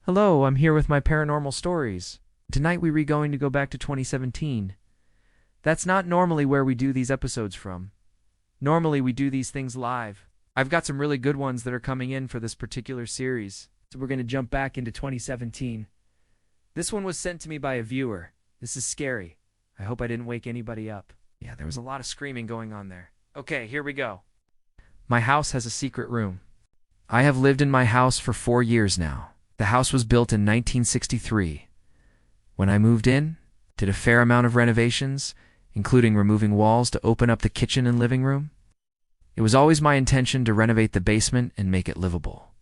Hello, I'm here with my paranormal stories. Tonight we are going to go back to 2017. That's not normally where we do these episodes from. Normally we do these things live. I've got some really good ones that are coming in for this particular series, so we're going to jump back into 2017. This one was sent to me by a viewer. This is scary. I hope I didn't wake anybody up. Yeah, there was a lot of screaming going on there. Okay, here we go. My house has a secret room. I have lived in my house for 4 years now. The house was built in 1963. When I moved in, did a fair amount of renovations, including removing walls to open up the kitchen and living room. It was always my intention to renovate the basement and make it livable.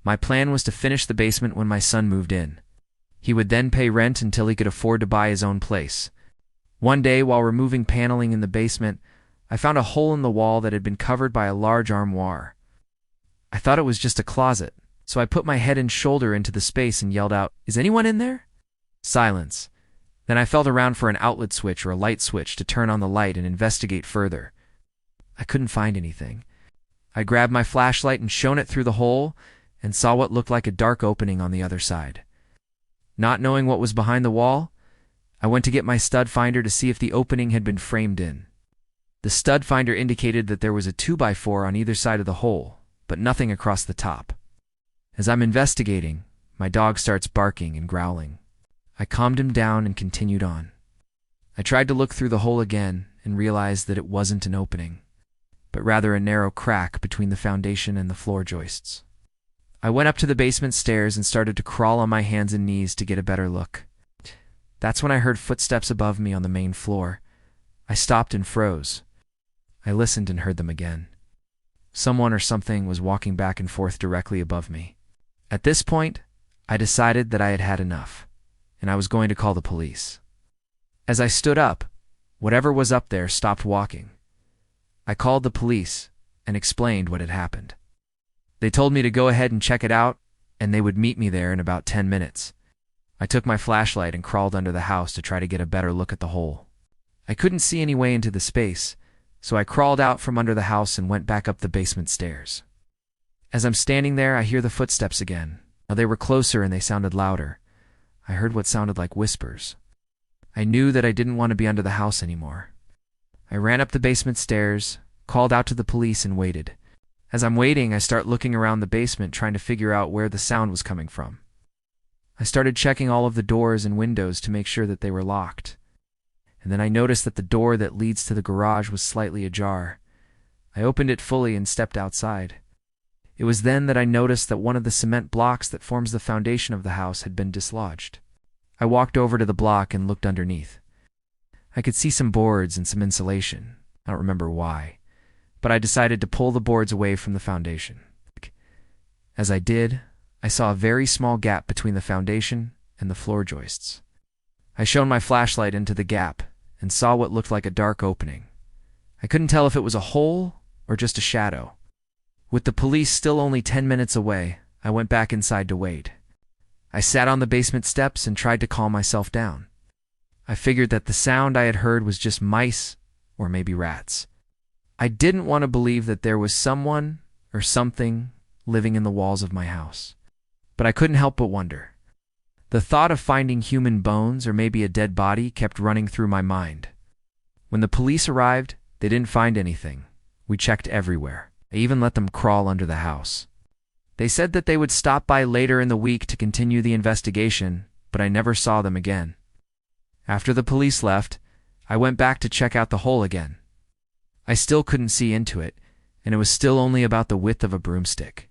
My plan was to finish the basement when my son moved in. He would then pay rent until he could afford to buy his own place. One day, while removing paneling in the basement, I found a hole in the wall that had been covered by a large armoire. I thought it was just a closet, so I put my head and shoulder into the space and yelled out, "Is anyone in there?" Silence. Then I felt around for an outlet switch or a light switch to turn on the light and investigate further. I couldn't find anything. I grabbed my flashlight and shone it through the hole and saw what looked like a dark opening on the other side. Not knowing what was behind the wall, I went to get my stud finder to see if the opening had been framed in. The stud finder indicated that there was a 2x4 on either side of the hole, but nothing across the top. As I'm investigating, my dog starts barking and growling. I calmed him down and continued on. I tried to look through the hole again and realized that it wasn't an opening, but rather a narrow crack between the foundation and the floor joists. I went up to the basement stairs and started to crawl on my hands and knees to get a better look. That's when I heard footsteps above me on the main floor. I stopped and froze. I listened and heard them again. Someone or something was walking back and forth directly above me. At this point, I decided that I had had enough, and I was going to call the police. As I stood up, whatever was up there stopped walking. I called the police and explained what had happened. They told me to go ahead and check it out, and they would meet me there in about 10 minutes. I took my flashlight and crawled under the house to try to get a better look at the hole. I couldn't see any way into the space, so I crawled out from under the house and went back up the basement stairs. As I'm standing there, I hear the footsteps again. Now they were closer and they sounded louder. I heard what sounded like whispers. I knew that I didn't want to be under the house anymore. I ran up the basement stairs, called out to the police, and waited. As I'm waiting, I start looking around the basement trying to figure out where the sound was coming from. I started checking all of the doors and windows to make sure that they were locked. And then I noticed that the door that leads to the garage was slightly ajar. I opened it fully and stepped outside. It was then that I noticed that one of the cement blocks that forms the foundation of the house had been dislodged. I walked over to the block and looked underneath. I could see some boards and some insulation. I don't remember why, but I decided to pull the boards away from the foundation. As I did, I saw a very small gap between the foundation and the floor joists. I shone my flashlight into the gap and saw what looked like a dark opening. I couldn't tell if it was a hole or just a shadow. With the police still only 10 minutes away, I went back inside to wait. I sat on the basement steps and tried to calm myself down. I figured that the sound I had heard was just mice or maybe rats. I didn't want to believe that there was someone or something living in the walls of my house, but I couldn't help but wonder. The thought of finding human bones or maybe a dead body kept running through my mind. When the police arrived, they didn't find anything. We checked everywhere. I even let them crawl under the house. They said that they would stop by later in the week to continue the investigation, but I never saw them again. After the police left, I went back to check out the hole again. I still couldn't see into it, and it was still only about the width of a broomstick.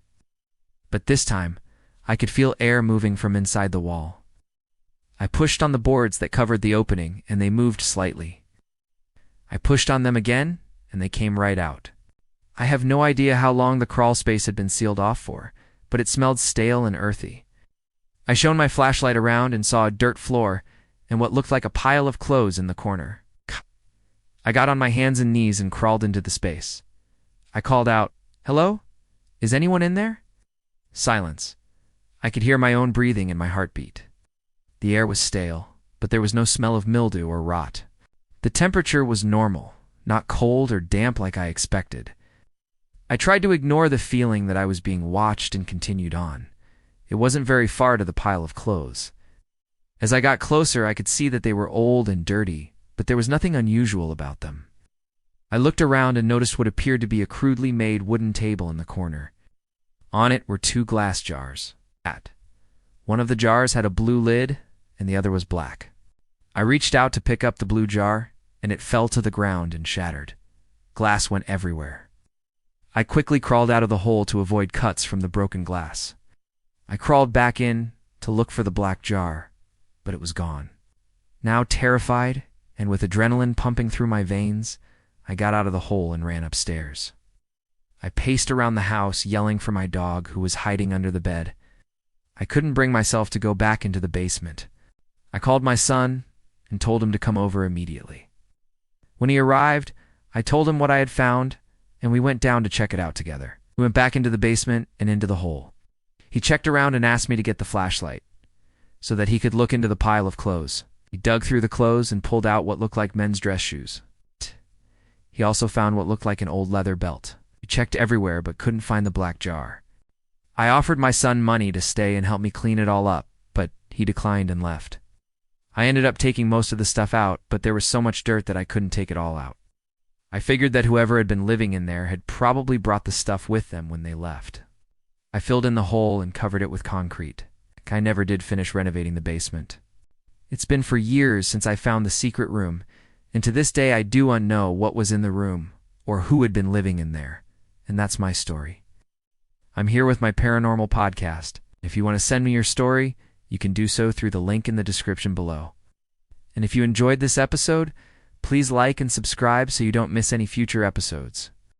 But this time, I could feel air moving from inside the wall. I pushed on the boards that covered the opening, and they moved slightly. I pushed on them again, and they came right out. I have no idea how long the crawl space had been sealed off for, but it smelled stale and earthy. I shone my flashlight around and saw a dirt floor and what looked like a pile of clothes in the corner. I got on my hands and knees and crawled into the space. I called out, "Hello? Is anyone in there?" Silence. I could hear my own breathing and my heartbeat. The air was stale, but there was no smell of mildew or rot. The temperature was normal, not cold or damp like I expected. I tried to ignore the feeling that I was being watched and continued on. It wasn't very far to the pile of clothes. As I got closer, I could see that they were old and dirty, but there was nothing unusual about them. I looked around and noticed what appeared to be a crudely made wooden table in the corner. On it were two glass jars. One of the jars had a blue lid, and the other was black. I reached out to pick up the blue jar, and it fell to the ground and shattered. Glass went everywhere. I quickly crawled out of the hole to avoid cuts from the broken glass. I crawled back in to look for the black jar, but it was gone. Now terrified, and with adrenaline pumping through my veins, I got out of the hole and ran upstairs. I paced around the house, yelling for my dog, who was hiding under the bed. I couldn't bring myself to go back into the basement. I called my son and told him to come over immediately. When he arrived, I told him what I had found, and we went down to check it out together. We went back into the basement and into the hole. He checked around and asked me to get the flashlight so that he could look into the pile of clothes. He dug through the clothes and pulled out what looked like men's dress shoes. He also found what looked like an old leather belt. He checked everywhere but couldn't find the black jar. I offered my son money to stay and help me clean it all up, but he declined and left. I ended up taking most of the stuff out, but there was so much dirt that I couldn't take it all out. I figured that whoever had been living in there had probably brought the stuff with them when they left. I filled in the hole and covered it with concrete. I never did finish renovating the basement. It's been for years since I found the secret room, and to this day I do unknow what was in the room or who had been living in there, and that's my story. I'm here with my paranormal podcast. If you want to send me your story, you can do so through the link in the description below. And if you enjoyed this episode, please like and subscribe so you don't miss any future episodes.